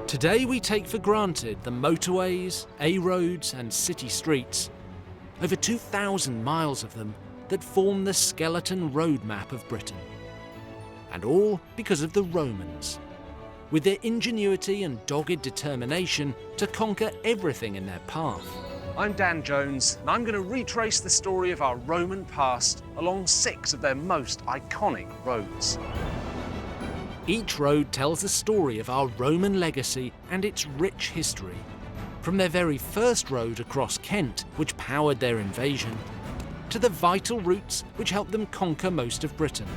Today we take for granted the motorways, A-roads and city streets, over 2,000 miles of them that form the skeleton roadmap of Britain. And all because of the Romans, with their ingenuity and dogged determination to conquer everything in their path. I'm Dan Jones, and I'm going to retrace the story of our Roman past along 6 of their most iconic roads. Each road tells the story of our Roman legacy and its rich history. From their very first road across Kent, which powered their invasion, to the vital routes which helped them conquer most of Britain,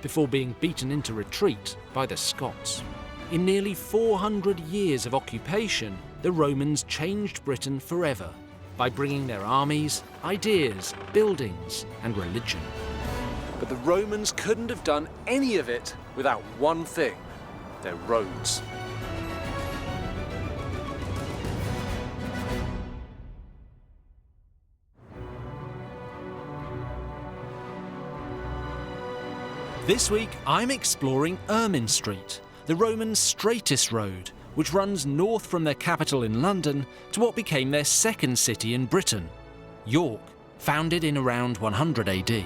before being beaten into retreat by the Scots. In nearly 400 years of occupation, the Romans changed Britain forever by bringing their armies, ideas, buildings, and religion. But the Romans couldn't have done any of it without one thing: their roads. This week, I'm exploring Ermine Street, the Romans' straightest road, which runs north from their capital in London to what became their second city in Britain, York, founded in around 100 AD.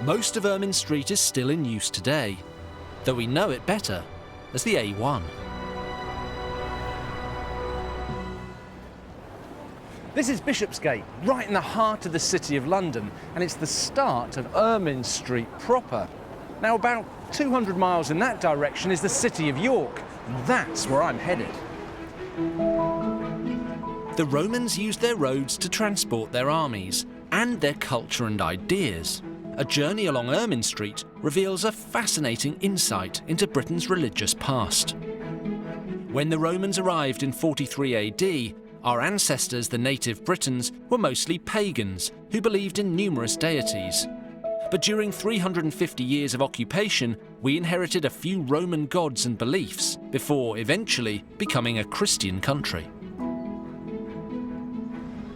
Most of Ermine Street is still in use today, though we know it better as the A1. This is Bishopsgate, right in the heart of the City of London, and it's the start of Ermine Street proper. Now, about 200 miles in that direction is the city of York, and that's where I'm headed. The Romans used their roads to transport their armies and their culture and ideas. A journey along Ermine Street reveals a fascinating insight into Britain's religious past. When the Romans arrived in 43 AD, our ancestors, the native Britons, were mostly pagans who believed in numerous deities. But during 350 years of occupation, we inherited a few Roman gods and beliefs before eventually becoming a Christian country.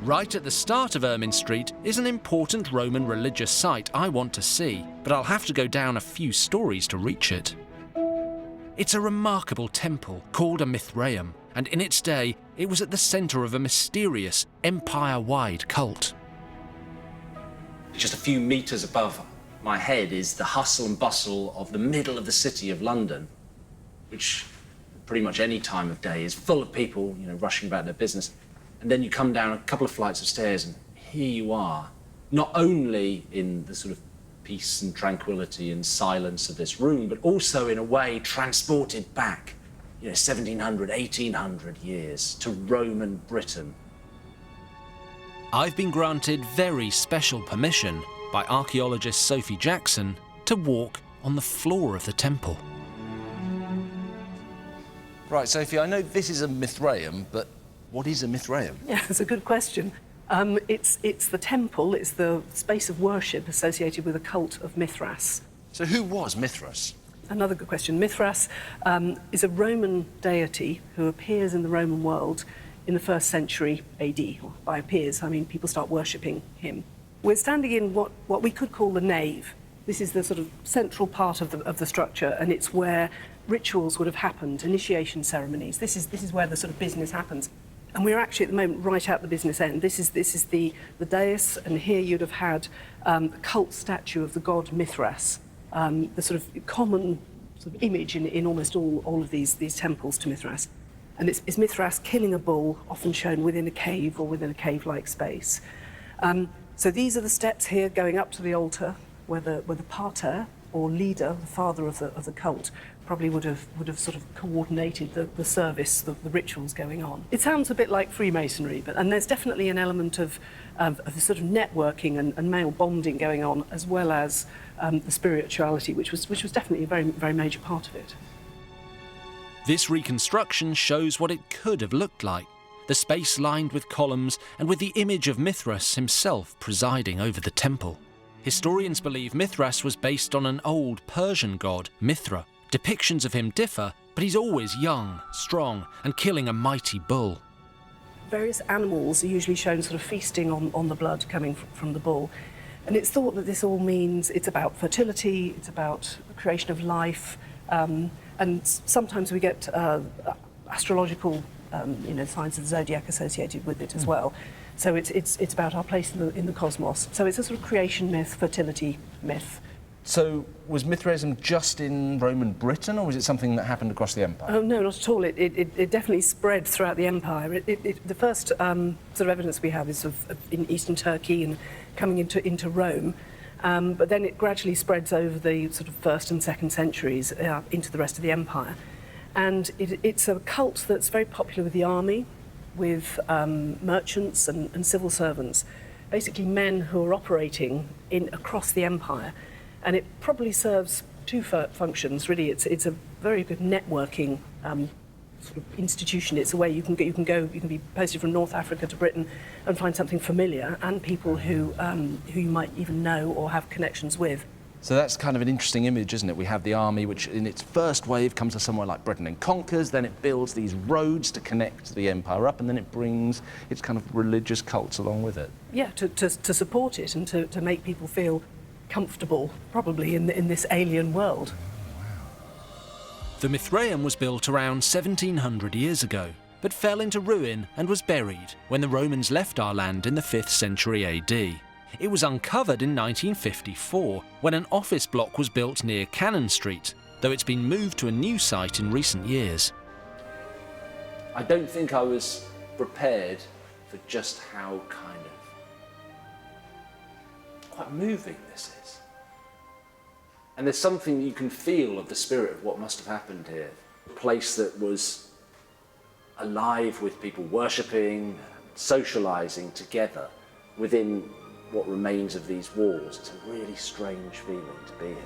Right at the start of Ermine Street is an important Roman religious site I want to see, but I'll have to go down a few stories to reach it. It's a remarkable temple called a Mithraeum, and in its day, it was at the centre of a mysterious, empire-wide cult. Just a few metres above my head is the hustle and bustle of the middle of the city of London, which pretty much any time of day is full of people, rushing about their business. And then you come down a couple of flights of stairs and here you are, not only in the sort of peace and tranquility and silence of this room, but also in a way transported back, 1700, 1800 years to Roman Britain. I've been granted very special permission by archaeologist Sophie Jackson to walk on the floor of the temple. Right, Sophie, I know this is a Mithraeum, but what is a Mithraeum? Yeah, it's a good question. It's the temple, it's the space of worship associated with the cult of Mithras. So who was Mithras? Another good question. Mithras is a Roman deity who appears in the Roman world in the 1st century AD. By appears, I mean people start worshipping him. We're standing in what we could call the nave. This is the sort of central part of the structure, and it's where rituals would have happened, initiation ceremonies. This is where the sort of business happens. And we're actually at the moment right at the business end. This is the dais, and here you'd have had a cult statue of the god Mithras, the sort of common sort of image in almost all of these temples to Mithras. And it's Mithras killing a bull, often shown within a cave or within a cave-like space. So these are the steps here going up to the altar, where the pater, or leader, the father of the cult, probably would have sort of coordinated the service, the rituals going on. It sounds a bit like Freemasonry, and there's definitely an element of the sort of networking and male bonding going on, as well as the spirituality, which was definitely a very, very major part of it. This reconstruction shows what it could have looked like, the space lined with columns and with the image of Mithras himself presiding over the temple. Historians believe Mithras was based on an old Persian god, Mithra. Depictions of him differ, but he's always young, strong, and killing a mighty bull. Various animals are usually shown sort of feasting on the blood coming from the bull. And it's thought that this all means it's about fertility, it's about the creation of life, and And sometimes we get astrological, signs of the zodiac associated with it as well. So it's about our place in the cosmos. So it's a sort of creation myth, fertility myth. So was Mithraism just in Roman Britain, or was it something that happened across the empire? Oh, no, not at all. It definitely spread throughout the empire. The first sort of evidence we have is in eastern Turkey and coming into Rome. But then it gradually spreads over the sort of 1st and 2nd centuries into the rest of the empire. And it's a cult that's very popular with the army, with merchants and civil servants, basically men who are operating across the empire. And it probably serves two functions, really. It's a very good networking sort of institution. It's a way you can be posted from North Africa to Britain and find something familiar, and people who you might even know or have connections with. So that's kind of an interesting image, isn't it? We have the army, which in its first wave comes to somewhere like Britain and conquers, then it builds these roads to connect the empire up, and then it brings its kind of religious cults along with it. Yeah, to support it and to make people feel comfortable, probably, in this alien world. The Mithraeum was built around 1700 years ago, but fell into ruin and was buried when the Romans left our land in the 5th century AD. It was uncovered in 1954 when an office block was built near Cannon Street, though it's been moved to a new site in recent years. I don't think I was prepared for just how quite moving this is. And there's something you can feel of the spirit of what must have happened here. A place that was alive with people worshipping, socialising together within what remains of these walls. It's a really strange feeling to be here.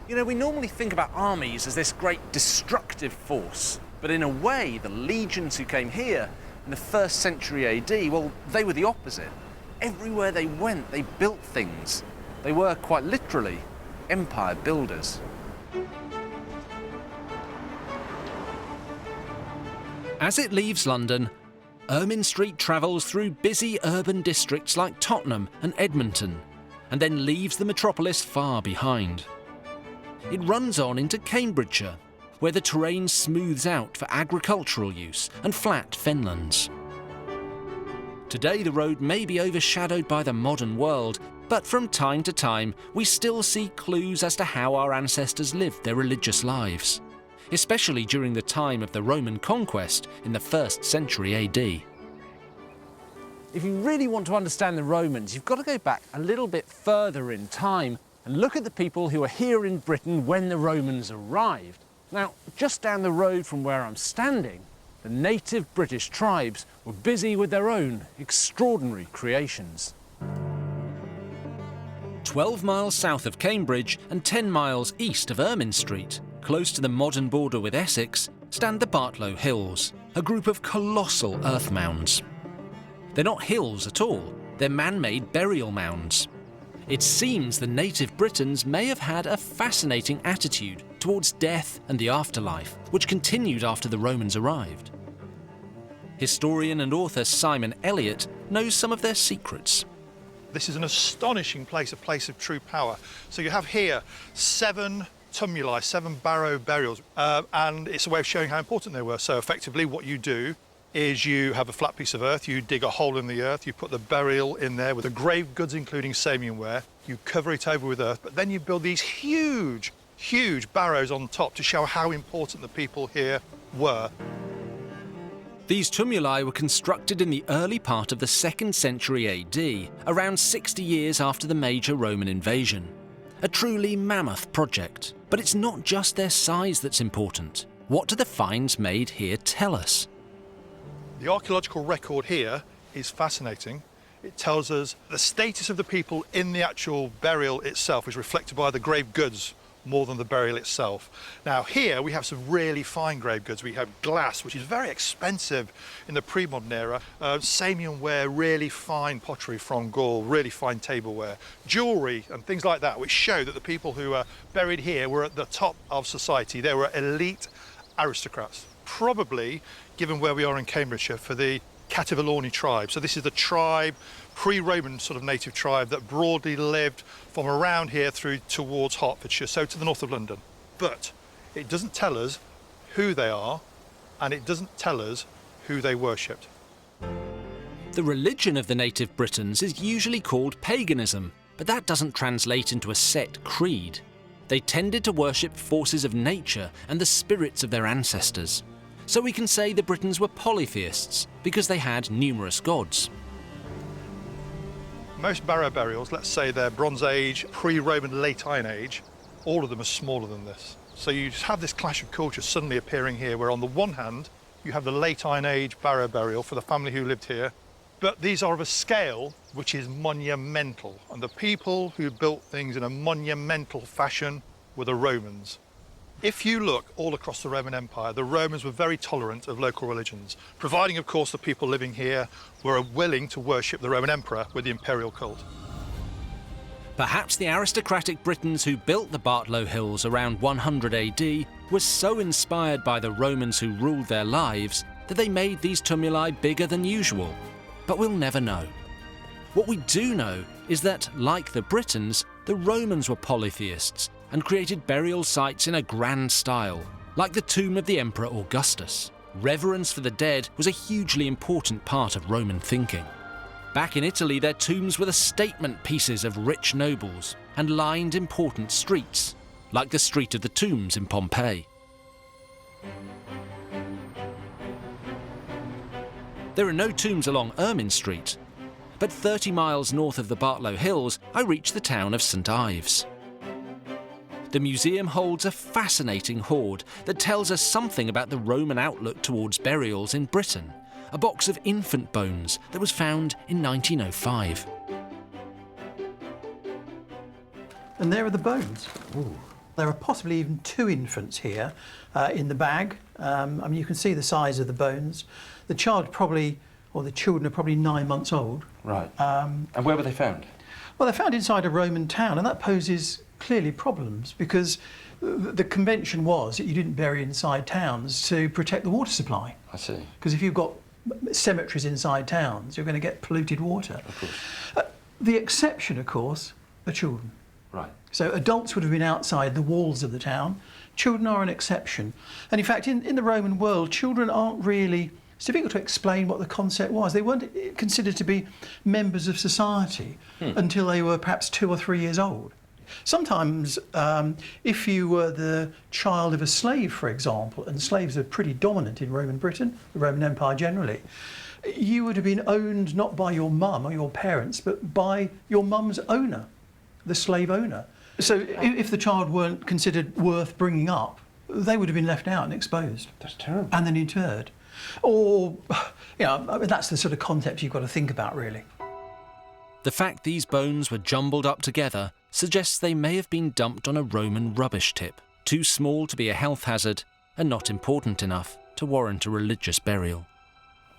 You know, we normally think about armies as this great destructive force, but in a way, the legions who came here in the 1st century AD, well, they were the opposite. Everywhere they went, they built things. They were, quite literally, empire builders. As it leaves London, Ermine Street travels through busy urban districts like Tottenham and Edmonton, and then leaves the metropolis far behind. It runs on into Cambridgeshire, where the terrain smooths out for agricultural use and flat fenlands. Today the road may be overshadowed by the modern world, but from time to time we still see clues as to how our ancestors lived their religious lives, especially during the time of the Roman conquest in the 1st century AD. If you really want to understand the Romans, you've got to go back a little bit further in time and look at the people who were here in Britain when the Romans arrived. Now, just down the road from where I'm standing, the native British tribes were busy with their own extraordinary creations. 12 miles south of Cambridge and 10 miles east of Ermine Street, close to the modern border with Essex, stand the Bartlow Hills, a group of colossal earth mounds. They're not hills at all, they're man-made burial mounds. It seems the native Britons may have had a fascinating attitude towards death and the afterlife, which continued after the Romans arrived. Historian and author Simon Elliott knows some of their secrets. This is an astonishing place, a place of true power. So you have here 7 tumuli, 7 barrow burials, and it's a way of showing how important they were. So effectively what you do is you have a flat piece of earth, you dig a hole in the earth, you put the burial in there with the grave goods including Samian ware, you cover it over with earth, but then you build these huge barrows on top to show how important the people here were. These tumuli were constructed in the early part of the 2nd century AD, around 60 years after the major Roman invasion. A truly mammoth project. But it's not just their size that's important. What do the finds made here tell us? The archaeological record here is fascinating. It tells us the status of the people in the actual burial itself is reflected by the grave goods more than the burial itself. Now here we have some really fine grave goods. We have glass, which is very expensive in the pre-modern era, Samian ware, really fine pottery from Gaul, really fine tableware, jewellery and things like that, which show that the people who are buried here were at the top of society. They were elite aristocrats, probably, given where we are in Cambridgeshire, for the Cativalorni tribe. So this is the tribe pre-Roman sort of native tribe that broadly lived from around here through towards Hertfordshire, so to the north of London. But it doesn't tell us who they are, and it doesn't tell us who they worshipped. The religion of the native Britons is usually called paganism, but that doesn't translate into a set creed. They tended to worship forces of nature and the spirits of their ancestors. So we can say the Britons were polytheists because they had numerous gods. Most barrow burials, let's say they're Bronze Age, pre-Roman, late Iron Age, all of them are smaller than this. So you just have this clash of cultures suddenly appearing here, where on the one hand, you have the late Iron Age barrow burial for the family who lived here, but these are of a scale which is monumental. And the people who built things in a monumental fashion were the Romans. If you look all across the Roman Empire, the Romans were very tolerant of local religions, providing, of course, the people living here were willing to worship the Roman Emperor with the imperial cult. Perhaps the aristocratic Britons who built the Bartlow Hills around 100 AD were so inspired by the Romans who ruled their lives that they made these tumuli bigger than usual. But we'll never know. What we do know is that, like the Britons, the Romans were polytheists and created burial sites in a grand style, like the tomb of the Emperor Augustus. Reverence for the dead was a hugely important part of Roman thinking. Back in Italy, their tombs were the statement pieces of rich nobles and lined important streets, like the Street of the Tombs in Pompeii. There are no tombs along Ermine Street, but 30 miles north of the Bartlow Hills, I reach the town of St Ives. The museum holds a fascinating hoard that tells us something about the Roman outlook towards burials in Britain, a box of infant bones that was found in 1905. And there are the bones. Ooh. There are possibly even 2 infants here in the bag. I mean, you can see the size of the bones. The child probably, or the children are probably 9 months old. Right. And where were they found? Well, they're found inside a Roman town, and that poses clearly problems because the convention was that you didn't bury inside towns to protect the water supply. I see. Because if you've got cemeteries inside towns, you're going to get polluted water. Of course. The exception, of course, are children. Right. So adults would have been outside the walls of the town. Children are an exception. And in fact, in the Roman world, children aren't really... It's difficult to explain what the concept was. They weren't considered to be members of society until they were perhaps 2 or 3 years old. Sometimes, if you were the child of a slave, for example, and slaves are pretty dominant in Roman Britain, the Roman Empire generally, you would have been owned not by your mum or your parents, but by your mum's owner, the slave owner. So if the child weren't considered worth bringing up, they would have been left out and exposed. That's terrible. And then interred. Or, you know, I mean, that's the sort of concept you've got to think about, really. The fact these bones were jumbled up together suggests they may have been dumped on a Roman rubbish tip, too small to be a health hazard and not important enough to warrant a religious burial.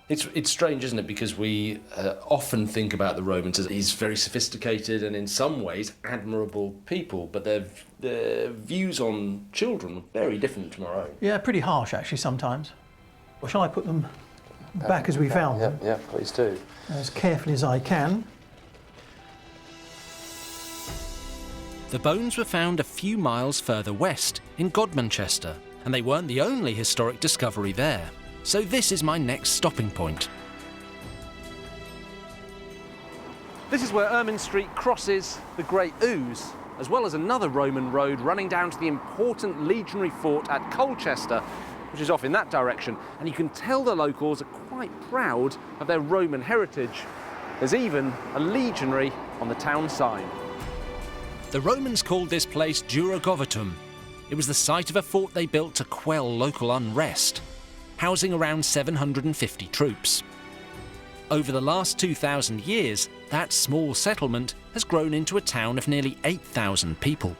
It's strange, isn't it? Because we often think about the Romans as these very sophisticated and in some ways admirable people, but their views on children were very different from our own. Yeah, pretty harsh, actually, sometimes. Well, shall I put them back as we found them? Yeah, please do. As carefully as I can. The bones were found a few miles further west, in Godmanchester, and they weren't the only historic discovery there. So this is my next stopping point. This is where Ermine Street crosses the Great Ouse, as well as another Roman road running down to the important legionary fort at Colchester, which is off in that direction. And you can tell the locals are quite proud of their Roman heritage. There's even a legionary on the town sign. The Romans called this place Dura Govatum. It was the site of a fort they built to quell local unrest, housing around 750 troops. Over the last 2,000 years, that small settlement has grown into a town of nearly 8,000 people.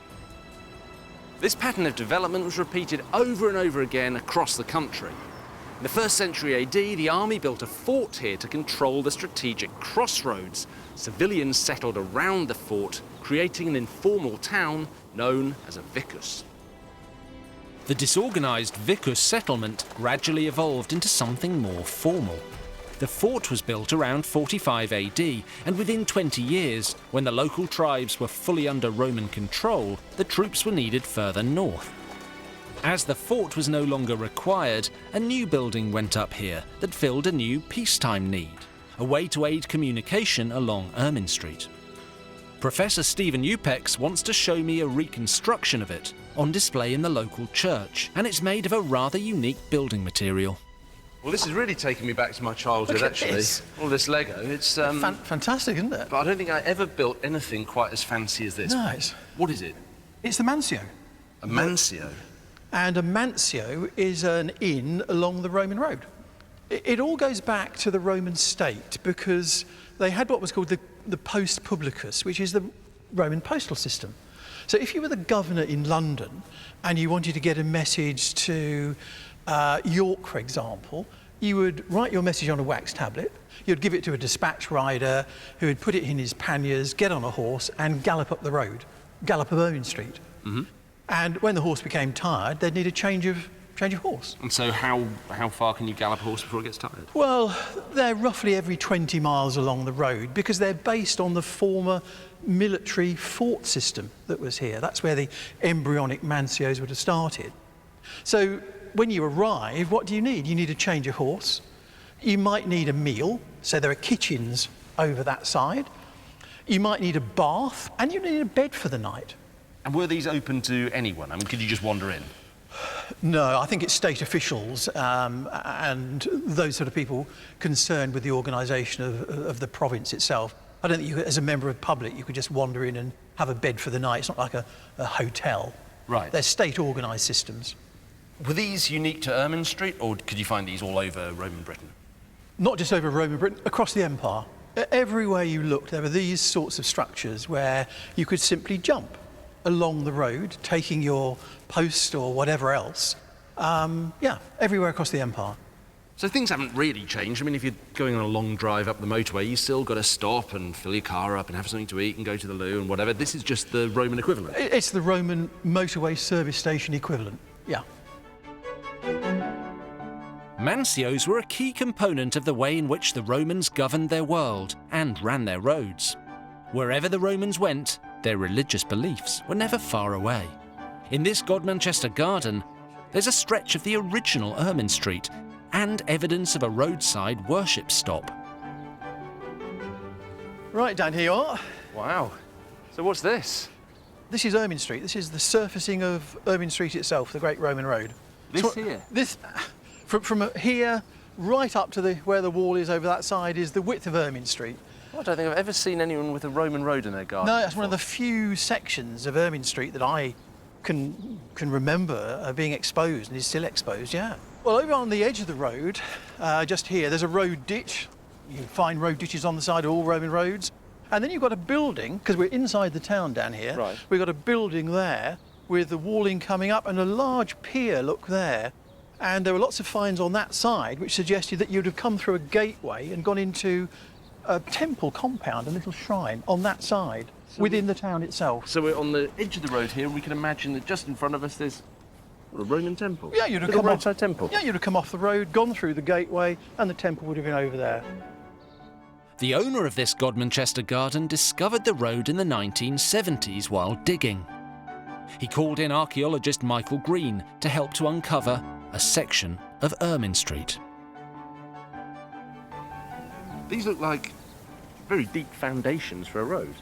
This pattern of development was repeated over and over again across the country. In the 1st century AD, the army built a fort here to control the strategic crossroads. Civilians settled around the fort, creating an informal town known as a vicus. The disorganised vicus settlement gradually evolved into something more formal. The fort was built around 45 AD, and within 20 years, when the local tribes were fully under Roman control, the troops were needed further north. As the fort was no longer required, a new building went up here that filled a new peacetime need, a way to aid communication along Ermine Street. Professor Stephen Upex wants to show me a reconstruction of it on display in the local church, and it's made of a rather unique building material. Well, this is really taking me back to my childhood, Look at actually. this. All this Lego. It's Fantastic, isn't it? But I don't think I ever built anything quite as fancy as this. No, What is it? it's the Mansio. A Mansio? And a Mansio is an inn along the Roman road. It all goes back to the Roman state because they had what was called the post publicus, which is the Roman postal system. So if you were the governor in London and you wanted to get a message to York, for example, you would write your message on a wax tablet, you'd give it to a dispatch rider who would put it in his panniers, get on a horse and gallop up the road, gallop up Ermine Street. Mm-hmm. And when the horse became tired, they'd need a change of horse. And so how far can you gallop a horse before it gets tired? Well, they're roughly every 20 miles along the road because they're based on the former military fort system that was here. That's where the embryonic Mancios would have started. So when you arrive, what do you need? You need a change of horse. You might need a meal, so there are kitchens over that side. You might need a bath, and you need a bed for the night. And were these open to anyone? I mean, could you just wander in? No, I think it's state officials and those sort of people concerned with the organisation of the province itself. I don't think you, as a member of the public, you could just wander in and have a bed for the night. It's not like a hotel. Right. They're state-organised systems. Were these unique to Ermine Street, or could you find these all over Roman Britain? Not just over Roman Britain, across the empire. Everywhere you looked, there were these sorts of structures where you could simply jump along the road, taking your post or whatever else. Everywhere across the empire. So things haven't really changed. I mean, if you're going on a long drive up the motorway, you still got to stop and fill your car up and have something to eat and go to the loo and whatever. This is just the Roman equivalent. It's the Roman motorway service station equivalent, yeah. Mancios were a key component of the way in which the Romans governed their world and ran their roads. Wherever the Romans went, their religious beliefs were never far away. In this Godmanchester garden, there's a stretch of the original Ermine Street and evidence of a roadside worship stop. Right, Dan, here you are. Wow. So what's this? This is Ermine Street. This is the surfacing of Ermine Street itself, the Great Roman Road. This here? This, from here right up to where the wall is over that side is the width of Ermine Street. I don't think I've ever seen anyone with a Roman road in their garden. No, that's one of the few sections of Ermine Street that I can remember being exposed, and is still exposed, yeah. Well, over on the edge of the road, just here, there's a road ditch. You can find road ditches on the side of all Roman roads. And then you've got a building, because we're inside the town down here. Right. We've got a building there with the walling coming up and a large pier, look there. And there were lots of finds on that side, which suggested that you'd have come through a gateway and gone into a temple compound, a little shrine on that side, within the town itself. So we're on the edge of the road here, and we can imagine that just in front of us there's a Roman temple. Yeah, you'd have Little come roadside off. temple. Yeah, you'd have come off the road, gone through the gateway, and the temple would have been over there. The owner of this Godmanchester garden discovered the road in the 1970s while digging. He called in archaeologist Michael Green to help to uncover a section of Ermine Street. These look like very deep foundations for a road.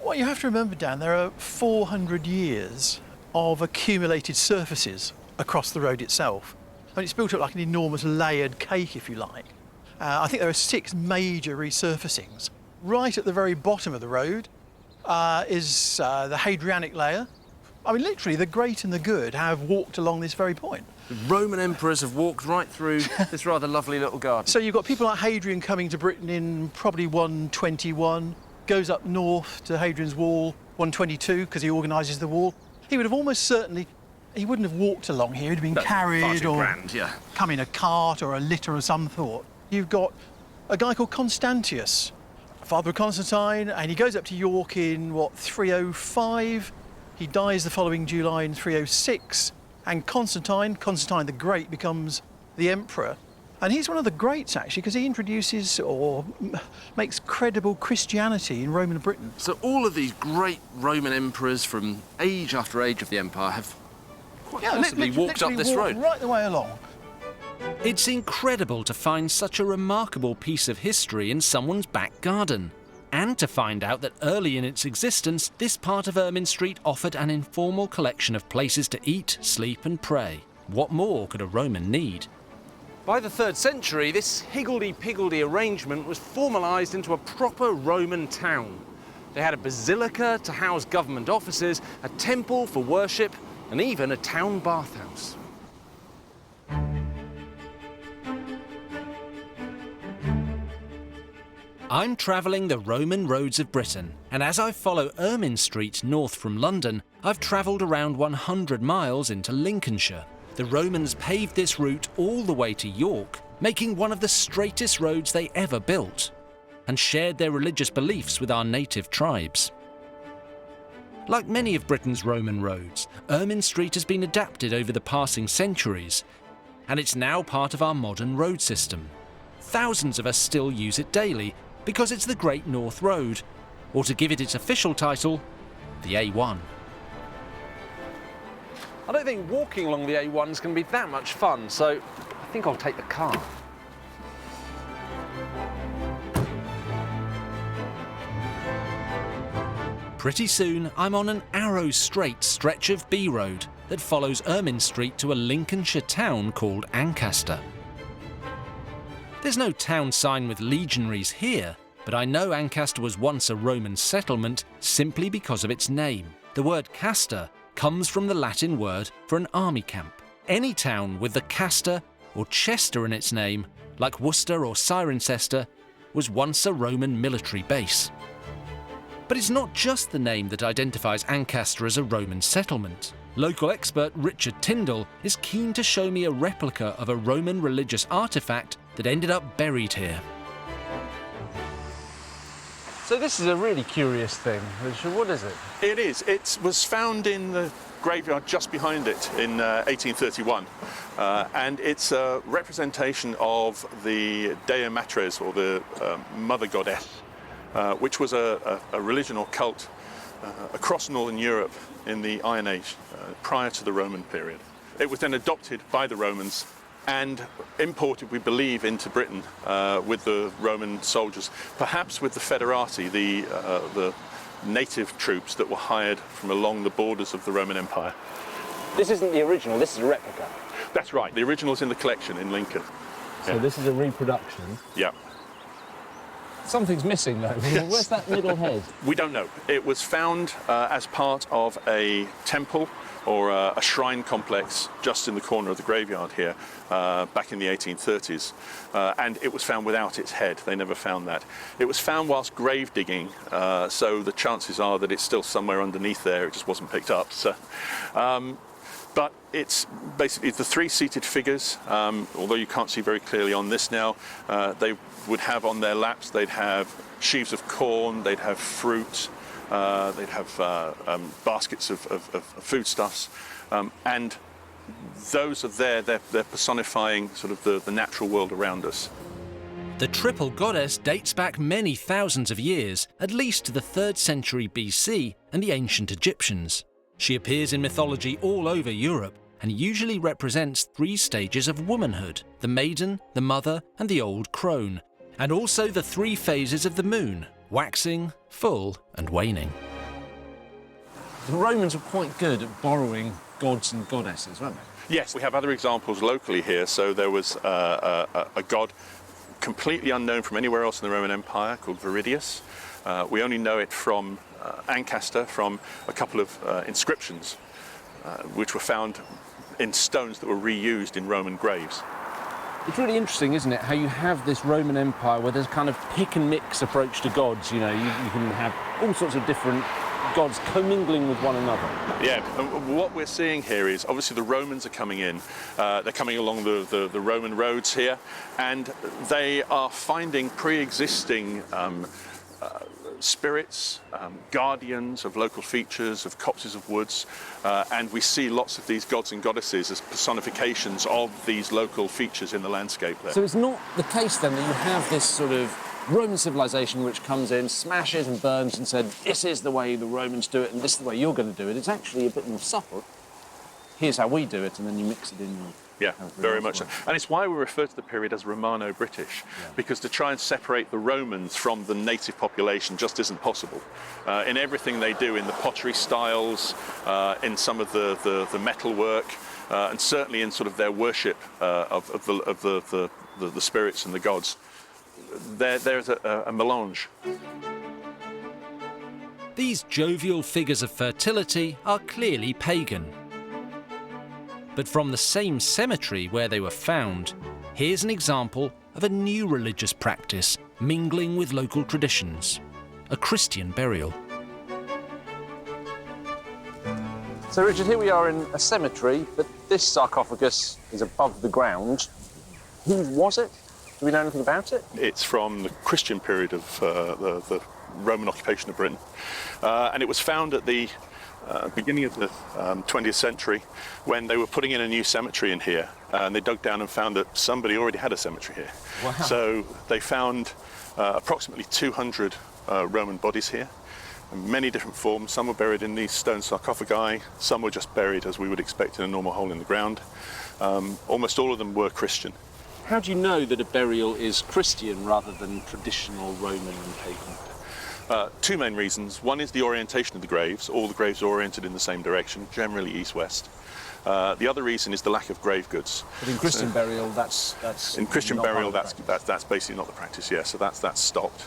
What you have to remember, Dan, there are 400 years of accumulated surfaces across the road itself. And it's built up like an enormous layered cake, if you like. I think there are 6 major resurfacings. Right at the very bottom of the road is the Hadrianic layer. I mean, literally, the great and the good have walked along this very point. The Roman emperors have walked right through this rather lovely little garden. So you've got people like Hadrian coming to Britain in probably 121, goes up north to Hadrian's Wall, 122, because he organises the wall. He would have almost certainly, he wouldn't have walked along here, he'd have been carried or come in a cart or a litter of some sort. You've got a guy called Constantius, father of Constantine, and he goes up to York in, 305. He dies the following July in 306, and Constantine the Great, becomes the emperor. And he's one of the greats, actually, because he introduces or makes credible Christianity in Roman Britain. So all of these great Roman emperors from age after age of the empire have quite possibly walked up this road. Right the way along. It's incredible to find such a remarkable piece of history in someone's back garden. And to find out that early in its existence, this part of Ermine Street offered an informal collection of places to eat, sleep and pray. What more could a Roman need? By the 3rd century, this higgledy-piggledy arrangement was formalised into a proper Roman town. They had a basilica to house government offices, a temple for worship, and even a town bathhouse. I'm travelling the Roman roads of Britain, and as I follow Ermine Street north from London, I've travelled around 100 miles into Lincolnshire. The Romans paved this route all the way to York, making one of the straightest roads they ever built, and shared their religious beliefs with our native tribes. Like many of Britain's Roman roads, Ermine Street has been adapted over the passing centuries, and it's now part of our modern road system. Thousands of us still use it daily because it's the Great North Road, or to give it its official title, the A1. I don't think walking along the A1 is going to be that much fun, so I think I'll take the car. Pretty soon, I'm on an arrow-straight stretch of B Road that follows Ermine Street to a Lincolnshire town called Ancaster. There's no town sign with legionaries here, but I know Ancaster was once a Roman settlement simply because of its name. The word castor comes from the Latin word for an army camp. Any town with the castor or chester in its name, like Worcester or Cirencester, was once a Roman military base. But it's not just the name that identifies Ancaster as a Roman settlement. Local expert Richard Tyndall is keen to show me a replica of a Roman religious artefact that ended up buried here. So this is a really curious thing. Richard, what is it? It is. It was found in the graveyard just behind it in 1831. And it's a representation of the Dea Matres, or the Mother Goddess, which was a religion or cult across Northern Europe in the Iron Age, prior to the Roman period. It was then adopted by the Romans and imported, we believe, into Britain with the Roman soldiers, perhaps with the Federati, the native troops that were hired from along the borders of the Roman Empire. This isn't the original, this is a replica. That's right, the original's in the collection in Lincoln. So this is a reproduction. Yeah. Something's missing though. Where's that middle head? We don't know. It was found as part of a temple or a shrine complex just in the corner of the graveyard here back in the 1830s. And it was found without its head. They never found that. It was found whilst grave digging, so the chances are that it's still somewhere underneath there. It just wasn't picked up. So, but it's basically the three-seated figures, although you can't see very clearly on this now. They would have on their laps, they'd have sheaves of corn, they'd have fruit, they'd have baskets of foodstuffs, and those are there, they're personifying sort of the natural world around us. The triple goddess dates back many thousands of years, at least to the 3rd century BC and the ancient Egyptians. She appears in mythology all over Europe and usually represents 3 stages of womanhood: the maiden, the mother and the old crone, and also the 3 phases of the moon: waxing, full and waning. The Romans were quite good at borrowing gods and goddesses, weren't they? Yes, we have other examples locally here. So there was a god completely unknown from anywhere else in the Roman Empire called Viridius. We only know it from Ancaster, from a couple of inscriptions which were found in stones that were reused in Roman graves. It's really interesting, isn't it, how you have this Roman Empire where there's kind of pick and mix approach to gods. You know, you can have all sorts of different gods commingling with one another. Yeah, and what we're seeing here is obviously the Romans are coming in. They're coming along the Roman roads here, and they are finding pre-existing spirits, guardians of local features, of copses of woods, and we see lots of these gods and goddesses as personifications of these local features in the landscape there. So it's not the case then that you have this sort of Roman civilization which comes in, smashes and burns and said, this is the way the Romans do it and this is the way you're going to do it. It's actually a bit more subtle. Here's how we do it, and then you mix it in. Yeah, very much so. And it's why we refer to the period as Romano-British, because to try and separate the Romans from the native population just isn't possible. In everything they do, in the pottery styles, in some of the metalwork, and certainly in sort of their worship of the spirits and the gods, there's a melange. These jovial figures of fertility are clearly pagan. But from the same cemetery where they were found, here's an example of a new religious practice mingling with local traditions, a Christian burial. So Richard, here we are in a cemetery, but this sarcophagus is above the ground. Who was it? Do we know anything about it? It's from the Christian period of the Roman occupation of Britain, and it was found at the beginning of the 20th century when they were putting in a new cemetery in here, and they dug down and found that somebody already had a cemetery here. Wow. So they found approximately 200 Roman bodies here, in many different forms. Some were buried in these stone sarcophagi, some were just buried as we would expect in a normal hole in the ground. Almost all of them were Christian. How do you know that a burial is Christian rather than traditional Roman and pagan? Two main reasons. One is the orientation of the graves. All the graves are oriented in the same direction, generally east-west. The other reason is the lack of grave goods. But in Christian burial, that's in Christian not burial, part of the practice. that's basically not the practice. Yeah, so that's stopped.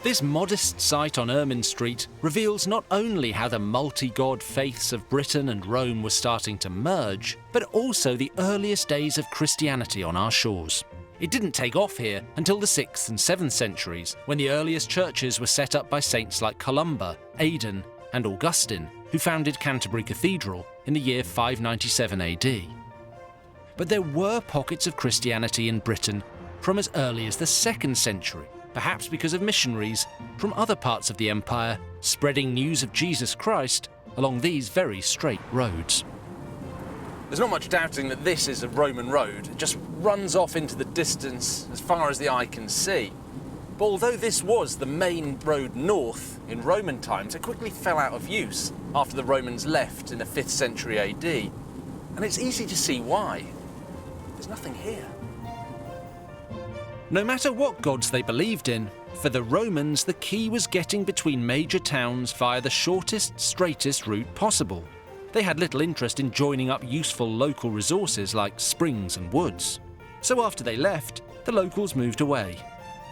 This modest site on Ermine Street reveals not only how the multi-god faiths of Britain and Rome were starting to merge, but also the earliest days of Christianity on our shores. It didn't take off here until the 6th and 7th centuries, when the earliest churches were set up by saints like Columba, Aidan, and Augustine, who founded Canterbury Cathedral in the year 597 AD. But there were pockets of Christianity in Britain from as early as the 2nd century, perhaps because of missionaries from other parts of the empire spreading news of Jesus Christ along these very straight roads. There's not much doubting that this is a Roman road. It just runs off into the distance as far as the eye can see. But although this was the main road north in Roman times, it quickly fell out of use after the Romans left in the 5th century AD. And it's easy to see why. There's nothing here. No matter what gods they believed in, for the Romans the key was getting between major towns via the shortest, straightest route possible. They had little interest in joining up useful local resources like springs and woods. So after they left, the locals moved away.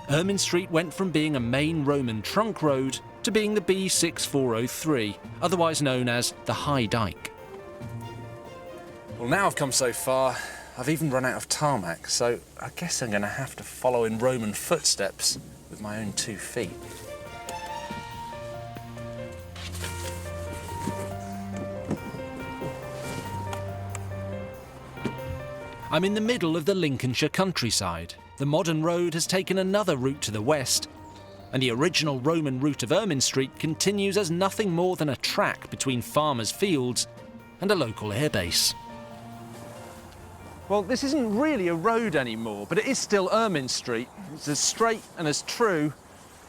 Ermine Street went from being a main Roman trunk road to being the B6403, otherwise known as the High Dyke. Well, now I've come so far, I've even run out of tarmac, so I guess I'm going to have to follow in Roman footsteps with my own 2 feet. I'm in the middle of the Lincolnshire countryside. The modern road has taken another route to the west, and the original Roman route of Ermine Street continues as nothing more than a track between farmers' fields and a local airbase. Well, this isn't really a road anymore, but it is still Ermine Street. It's as straight and as true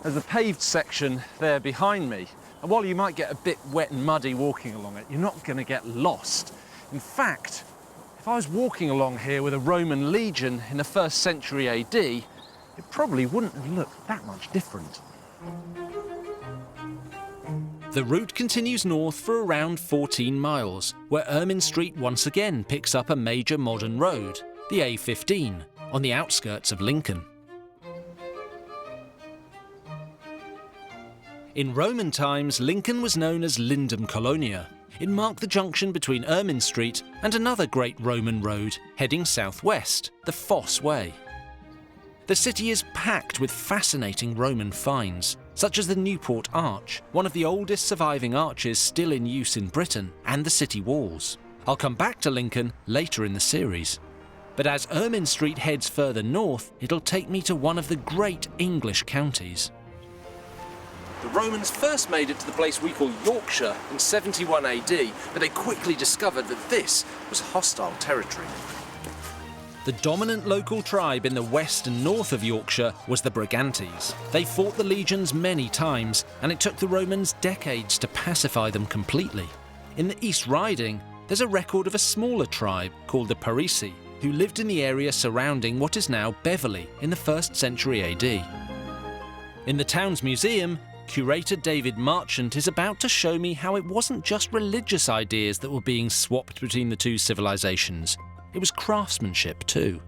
as the paved section there behind me. And while you might get a bit wet and muddy walking along it, you're not going to get lost. In fact, if I was walking along here with a Roman legion in the 1st century AD, it probably wouldn't have looked that much different. The route continues north for around 14 miles, where Ermine Street once again picks up a major modern road, the A15, on the outskirts of Lincoln. In Roman times, Lincoln was known as Lindum Colonia. It marked the junction between Ermine Street and another great Roman road heading southwest, the Fosse Way. The city is packed with fascinating Roman finds, such as the Newport Arch, one of the oldest surviving arches still in use in Britain, and the city walls. I'll come back to Lincoln later in the series. But as Ermine Street heads further north, it'll take me to one of the great English counties. The Romans first made it to the place we call Yorkshire in 71 AD, but they quickly discovered that this was hostile territory. The dominant local tribe in the west and north of Yorkshire was the Brigantes. They fought the legions many times, and it took the Romans decades to pacify them completely. In the East Riding, there's a record of a smaller tribe called the Parisii, who lived in the area surrounding what is now Beverley in the 1st century AD. In the town's museum, curator David Marchant is about to show me how it wasn't just religious ideas that were being swapped between the two civilizations. It was craftsmanship too.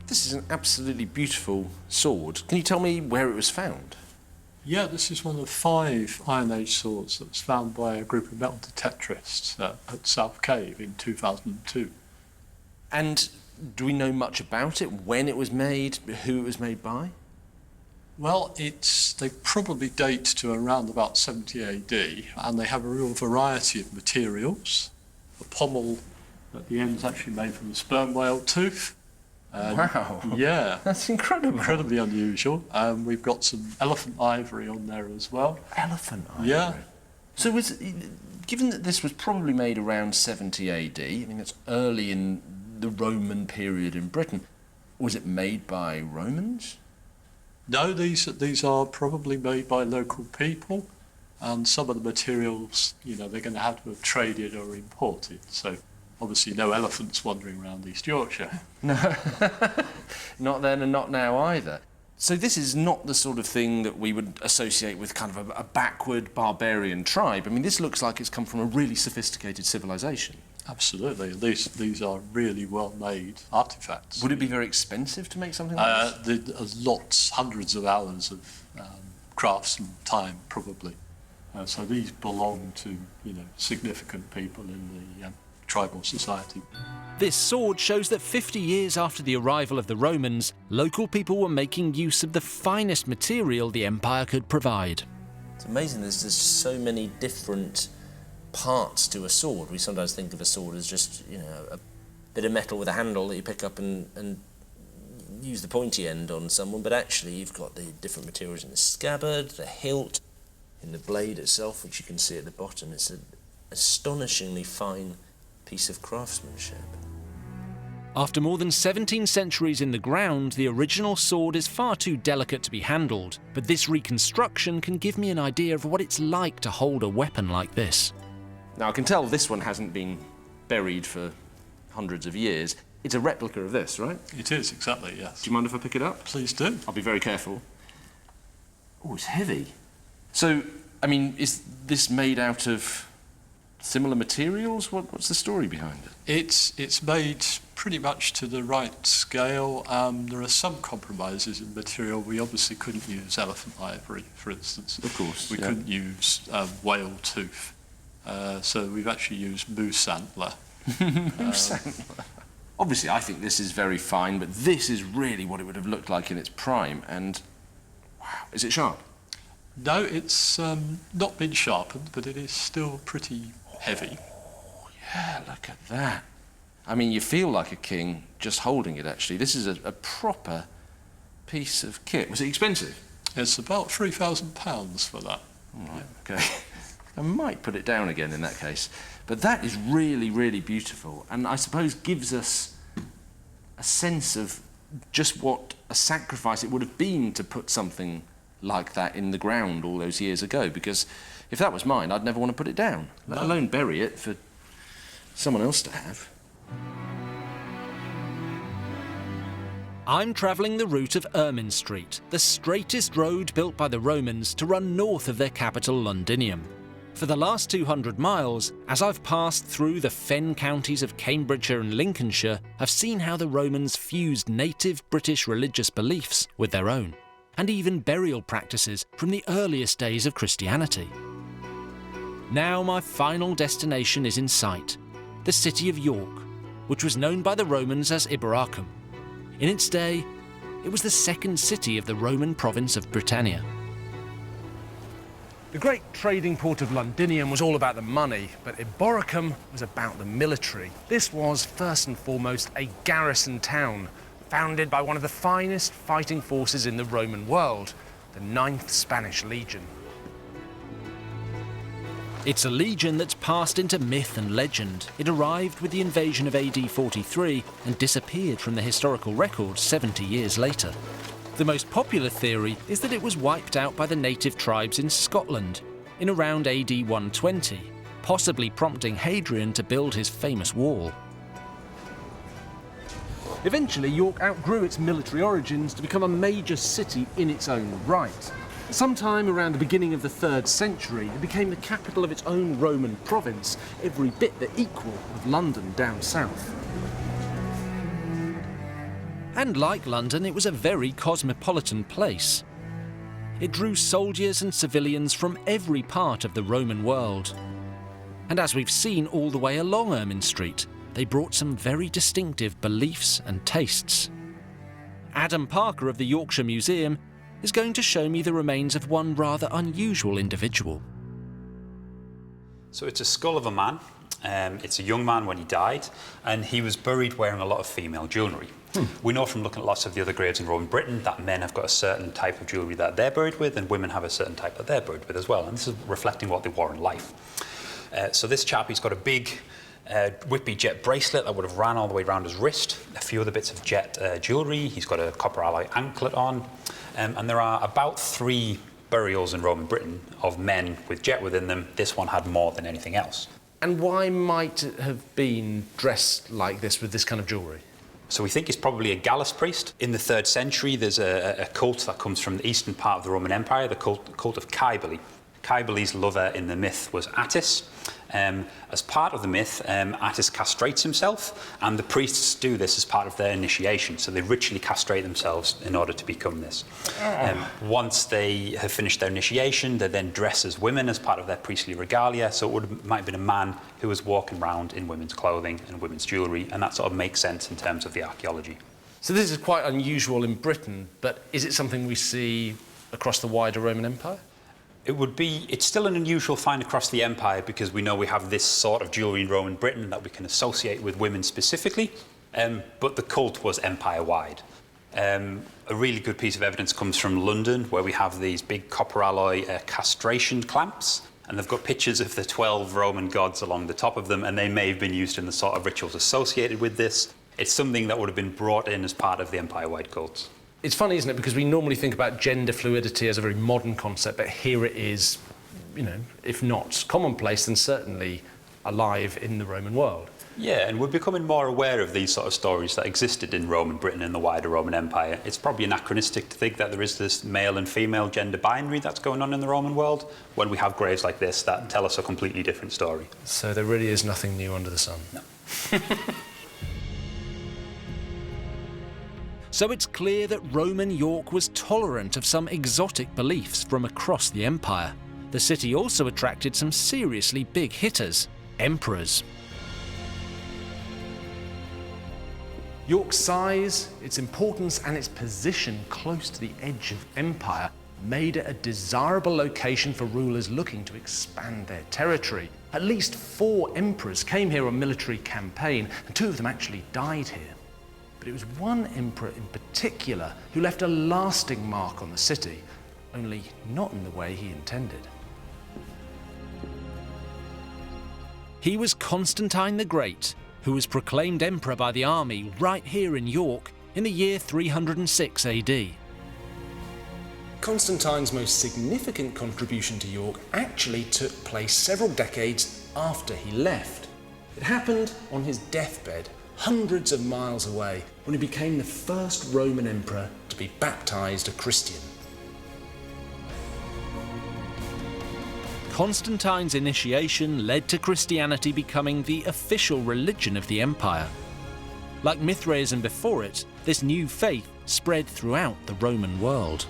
This is an absolutely beautiful sword. Can you tell me where it was found? Yeah, this is one of 5 Iron Age swords that was found by a group of metal detectorists at South Cave in 2002. And do we know much about it? When it was made? Who it was made by? Well, they probably date to around about 70 AD, and they have a real variety of materials. The pommel at the end is actually made from a sperm whale tooth. Wow. Yeah. That's incredible. Incredibly unusual. We've got some elephant ivory on there as well. Elephant ivory? Yeah. So given that this was probably made around 70 AD, I mean that's early in the Roman period in Britain, was it made by Romans? No, these are probably made by local people, and some of the materials, they're going to have to have traded or imported. So obviously no elephants wandering around East Yorkshire. No, not then and not now either. So this is not the sort of thing that we would associate with kind of a backward barbarian tribe. I mean, this looks like it's come from a really sophisticated civilization. Absolutely. These are really well-made artefacts. Would it be very expensive to make something like this? There's lots, hundreds of hours of crafts and time, probably. So these belong to, significant people in the tribal society. This sword shows that 50 years after the arrival of the Romans, local people were making use of the finest material the empire could provide. It's amazing there's so many different parts to a sword. We sometimes think of a sword as just, a bit of metal with a handle that you pick up and use the pointy end on someone, but actually you've got the different materials in the scabbard, the hilt, in the blade itself, which you can see at the bottom. It's an astonishingly fine piece of craftsmanship. After more than 17 centuries in the ground, the original sword is far too delicate to be handled, but this reconstruction can give me an idea of what it's like to hold a weapon like this. Now I can tell this one hasn't been buried for hundreds of years. It's a replica of this, right? It is, exactly, yes. Do you mind if I pick it up? Please do. I'll be very careful. Oh, it's heavy. So, I mean, is this made out of similar materials? What's the story behind it? It's made pretty much to the right scale. There are some compromises in material. We obviously couldn't use elephant ivory, for instance. Of course. We couldn't use whale tooth. So we've actually used moose antler. Moose antler. Obviously, I think this is very fine, but this is really what it would have looked like in its prime. And, wow, is it sharp? No, it's not been sharpened, but it is still pretty heavy. Oh, yeah, look at that. I mean, you feel like a king just holding it, actually. This is a proper piece of kit. Was it expensive? It's about £3,000 for that. All right, okay. I might put it down again in that case. But that is really, really beautiful, and I suppose gives us a sense of just what a sacrifice it would have been to put something like that in the ground all those years ago, because if that was mine, I'd never want to put it down, let alone bury it for someone else to have. I'm travelling the route of Ermine Street, the straightest road built by the Romans to run north of their capital, Londinium. For the last 200 miles, as I've passed through the fen counties of Cambridgeshire and Lincolnshire, I've seen how the Romans fused native British religious beliefs with their own, and even burial practices from the earliest days of Christianity. Now my final destination is in sight, the city of York, which was known by the Romans as Iberacum. In its day, it was the second city of the Roman province of Britannia. The great trading port of Londinium was all about the money, but Iberacum was about the military. This was, first and foremost, a garrison town, founded by one of the finest fighting forces in the Roman world, the 9th Spanish Legion. It's a legion that's passed into myth and legend. It arrived with the invasion of AD 43 and disappeared from the historical record 70 years later. The most popular theory is that it was wiped out by the native tribes in Scotland in around AD 120, possibly prompting Hadrian to build his famous wall. Eventually, York outgrew its military origins to become a major city in its own right. Sometime around the beginning of the 3rd century, it became the capital of its own Roman province, every bit the equal of London down south. And like London, it was a very cosmopolitan place. It drew soldiers and civilians from every part of the Roman world. And as we've seen all the way along Ermine Street, they brought some very distinctive beliefs and tastes. Adam Parker of the Yorkshire Museum is going to show me the remains of one rather unusual individual. So it's a skull of a man. It's a young man when he died, and he was buried wearing a lot of female jewellery. We know from looking at lots of the other graves in Roman Britain that men have got a certain type of jewellery that they're buried with, and women have a certain type that they're buried with as well, and this is reflecting what they wore in life. So this chap, he's got a big Whitby jet bracelet that would have ran all the way around his wrist, a few other bits of jet jewellery, he's got a copper alloy anklet on, and there are about 3 burials in Roman Britain of men with jet within them. This one had more than anything else. And why might it have been dressed like this with this kind of jewellery? So we think he's probably a Gallus priest. In the 3rd century, there's a cult that comes from the eastern part of the Roman Empire, the cult of Cybele. Cybele's lover in the myth was Attis. As part of the myth, Attis castrates himself, and the priests do this as part of their initiation. So they ritually castrate themselves in order to become this. Once they have finished their initiation, they then dress as women as part of their priestly regalia. So it might have been a man who was walking around in women's clothing and women's jewellery, and that sort of makes sense in terms of the archaeology. So this is quite unusual in Britain, but is it something we see across the wider Roman Empire? It's still an unusual find across the empire because we know we have this sort of jewellery in Roman Britain that we can associate with women specifically, but the cult was empire-wide. A really good piece of evidence comes from London, where we have these big copper alloy castration clamps, and they've got pictures of the 12 Roman gods along the top of them, and they may have been used in the sort of rituals associated with this. It's something that would have been brought in as part of the empire-wide cults. It's funny, isn't it, because we normally think about gender fluidity as a very modern concept, but here it is, you know, if not commonplace, then certainly alive in the Roman world. Yeah, and we're becoming more aware of these sort of stories that existed in Roman Britain and the wider Roman Empire. It's probably anachronistic to think that there is this male and female gender binary that's going on in the Roman world when we have graves like this that tell us a completely different story. So there really is nothing new under the sun. No. So it's clear that Roman York was tolerant of some exotic beliefs from across the empire. The city also attracted some seriously big hitters, emperors. York's size, its importance and its position close to the edge of empire made it a desirable location for rulers looking to expand their territory. At least 4 emperors came here on military campaign, and 2 of them actually died here. But it was one emperor in particular who left a lasting mark on the city, only not in the way he intended. He was Constantine the Great, who was proclaimed emperor by the army right here in York in the year 306 AD. Constantine's most significant contribution to York actually took place several decades after he left. It happened on his deathbed, hundreds of miles away, when he became the first Roman emperor to be baptized a Christian. Constantine's initiation led to Christianity becoming the official religion of the empire. Like Mithraism before it, this new faith spread throughout the Roman world.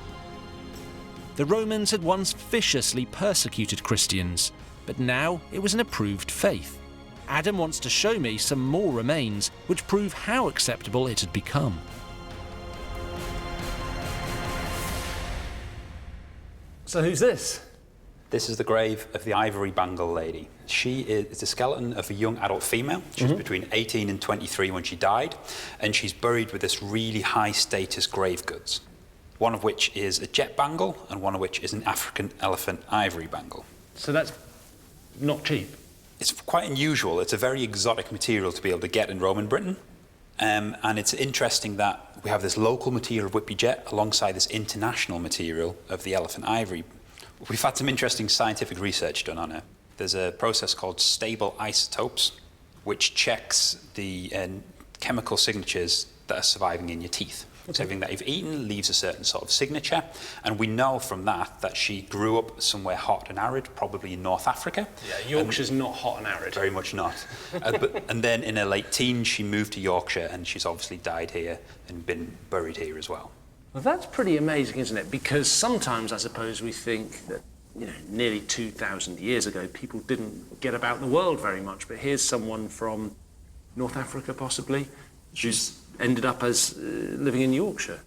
The Romans had once viciously persecuted Christians, but now it was an approved faith. Adam wants to show me some more remains which prove how acceptable it had become. So who's this? This is the grave of the Ivory Bangle Lady. She is the skeleton of a young adult female. She was between 18 and 23 when she died, and she's buried with this really high status grave goods. one of which is a jet bangle and one of which is an African elephant ivory bangle. So that's not cheap. It's quite unusual. It's a very exotic material to be able to get in Roman Britain. And it's interesting that we have this local material of Whitby jet alongside this international material of the elephant ivory. We've had some interesting scientific research done on it. There's a process called stable isotopes, which checks the chemical signatures that are surviving in your teeth. So everything that you've eaten leaves a certain sort of signature, and we know from that she grew up somewhere hot and arid, probably in North Africa. Yeah, Yorkshire's not hot and arid. Very much not. And then in her late teens, she moved to Yorkshire, and she's obviously died here and been buried here as well. Well, that's pretty amazing, isn't it? Because sometimes, I suppose, we think that, nearly 2,000 years ago, people didn't get about the world very much. But here's someone from North Africa, possibly, who's ended up as living in Yorkshire,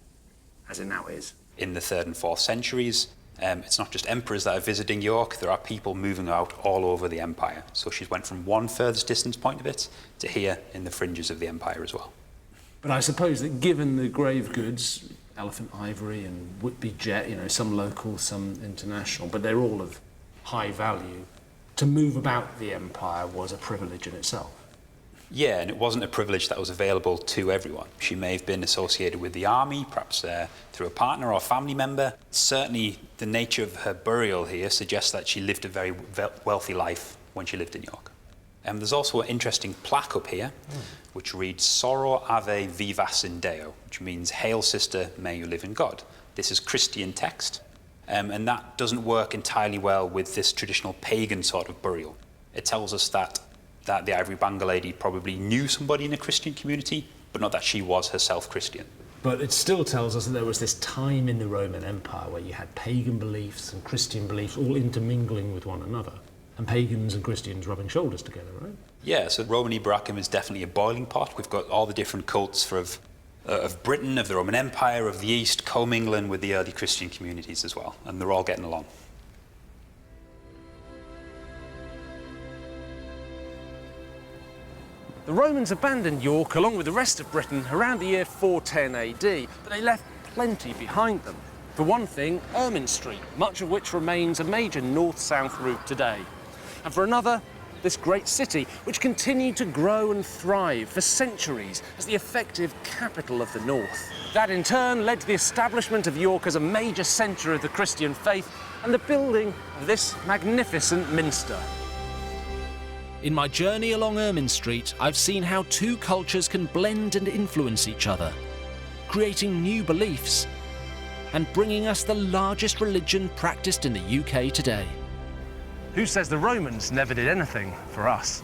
as it now is. In the 3rd and 4th centuries, it's not just emperors that are visiting York, there are people moving out all over the empire. So she went from one furthest distance point of it to here in the fringes of the empire as well. But I suppose that given the grave goods, elephant ivory and Whitby jet, some local, some international, but they're all of high value, to move about the empire was a privilege in itself. Yeah, and it wasn't a privilege that was available to everyone. She may have been associated with the army, perhaps through a partner or family member. Certainly, the nature of her burial here suggests that she lived a very wealthy life when she lived in York. There's also an interesting plaque up here, which reads, Soror Ave Vivas in Deo, which means, Hail Sister, may you live in God. This is Christian text, and that doesn't work entirely well with this traditional pagan sort of burial. It tells us that the ivory bangle lady probably knew somebody in a Christian community, but not that she was herself Christian. But it still tells us that there was this time in the Roman Empire where you had pagan beliefs and Christian beliefs all intermingling with one another, and pagans and Christians rubbing shoulders together, right? Yeah, so Roman Ibrahim is definitely a boiling pot. We've got all the different cults of Britain, of the Roman Empire, of the East, commingling with the early Christian communities as well, and they're all getting along. The Romans abandoned York along with the rest of Britain around the year 410 AD, but they left plenty behind them. For one thing, Ermine Street, much of which remains a major north-south route today. And for another, this great city, which continued to grow and thrive for centuries as the effective capital of the north. That in turn led to the establishment of York as a major centre of the Christian faith and the building of this magnificent minster. In my journey along Ermine Street, I've seen how two cultures can blend and influence each other, creating new beliefs and bringing us the largest religion practiced in the UK today. Who says the Romans never did anything for us?